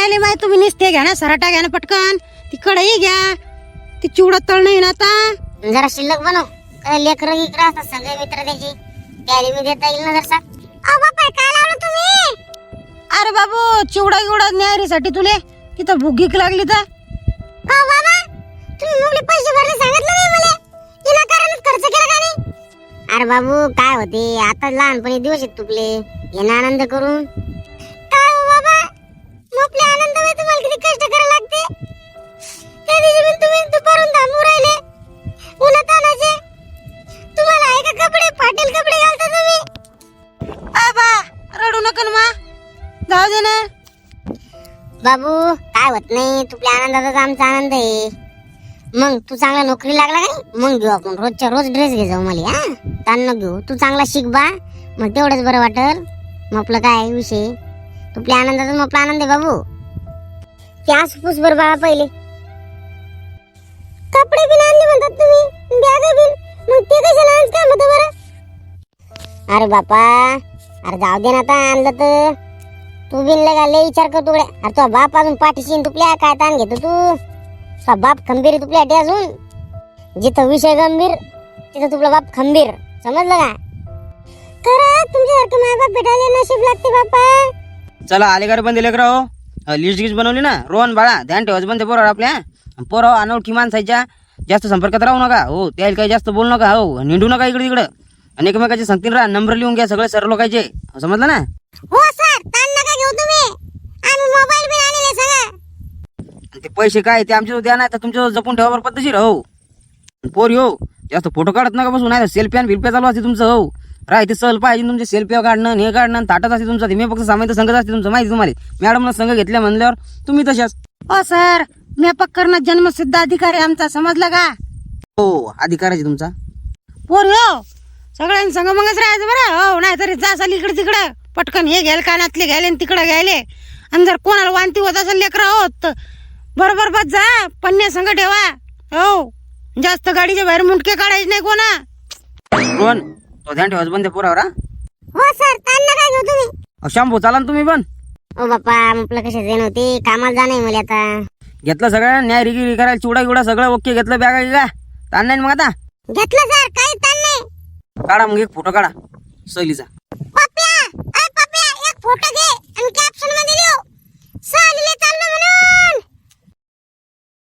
आले माय तुम्ही निसते घ्या ना सराटा घ्या ना पटकन तिकडे घ्या ती चिवडा तळ नाही ना आता जरा शिल्लक बनव लेकर इकडे असतात सगळे मित्र त्याची त्याला मी देता येईल ना जरसा बापा काय लावलं तुम्ही अरे बाबू चिवडा गिवडा न्यायरीसाठी तुले तिथं भुगीक लागली तर बाबा तुम्ही मुगले पैसे भरले सांगितलं नाही मला विनाकारणच खर्च केला का नाही अरे बाबू काय होते आता लहानपणी दिवस आहेत तुपले येणं आनंद करून काय हो बाबा आपले आनंद मध्ये तुम्हाला किती कष्ट करायला लागते त्या दिवशी पण तुम्ही दुपारून थांबू राहिले उन्हात आणायचे तुम्हाला आहे का कपडे फाटेल कपडे घालता तुम्ही आबा रडू नका ना मा जाऊ दे ना बाबू काय होत नाही तुपल्या आनंदाचाच आमचा आनंद आहे मग तू चांगला नोकरी लागला काय मग घेऊ आपण रोजच्या रोज ड्रेस घे जाऊ मला हा ताण नको घेऊ तू चांगला शिक बा मग तेवढंच बरं वाटल मग आपलं काय विषय तुपल्या आनंदाचा मग आपला आनंद आहे बाबू ते आसपूस बरं बाळा पहिले कपडे बिन आणले म्हणतात तुम्ही बॅग बिन मग ते कशाला आज काय म्हणतो बरं अरे बापा अरे जाऊ दे ना आता आणलं तर तू बिन लय विचार कर तुकडे अरे तो बाप अजून पाठीशी तुपल्या काय ताण घेतो तू तुझा बाप खंबीर तुपल्या अजून जिथं विषय गंभीर तिथं तुपला बाप खंबीर समजलं का खरं तुमच्यासारखं माझा बाप भेटायला नशीब लागते बापा चला आलेकर पण दिले राव लिस्ट गिस्ट बनवली ना रोहन बाळा ध्यान ठेवायचं पण ते पोरावर आपल्या पोराव अनोळखी माणसाच्या जास्त संपर्कात राहू नका हो त्याला काही जास्त बोलू नका हो निंडू नका इकडे तिकडं आणि एकमेकाचे सांगतील राहा नंबर लिहून घ्या सगळे सर्व लोकांचे समजलं ना हो सर ताण नका घेऊ तुम्ही आम्ही मोबाईल बिन आणले सगळं ते पैसे काय ते आमच्या द्या नाही तर तुमच्या जपून ठेवा बरं पद्धतशीर हो पोरी हो जास्त फोटो काढत नका बसून नाही सेल्फी आणि बिल्प्या चालू असते तुमचं हो राह ते सहल पाहिजे तुमचे सेल्फी काढणं हे काढणं ताटत असते तुमचं मी फक्त सामान्य संघच असते तुमचं माहिती तुम्हाला मॅडमला संघ घेतल्या म्हणल्यावर तुम्ही तशाच ओ सर मेपक करणं जन्मसिद्ध अधिकार आहे आमचा समजला का हो अधिकाराची तुमचा पोर हो सगळ्यांनी संग मगच राहायचं बरं हो नाहीतरी जासाल इकडे तिकडं पटकन हे घ्यायला कानातले घ्यायले तिकडे घ्यायले आणि जर कोणाला वांती होत असेल लेकरा होत बरोबर बस जा पन्ने संग ठेवा हो जास्त गाडीच्या बाहेर मुंडके काढायचे नाही कोणा रोहन तो ध्यान ठेवायचं पण ते पोरावर हा हो सर ताण नका घेऊ तुम्ही शंभू चाला ना तुम्ही पण ओ बापा आपलं कशा जाण होते कामाला जाणे मला आता घेतलं सगळं न्याय रिगी करायला चिवडा गिवडा सगळं ओके घेतलं बॅगा गिगा ताण नाही ना मग आता घेतलं सर काही ताण नाही काढा मग एक फोटो काढा सहलीचा पप्या एक फोटो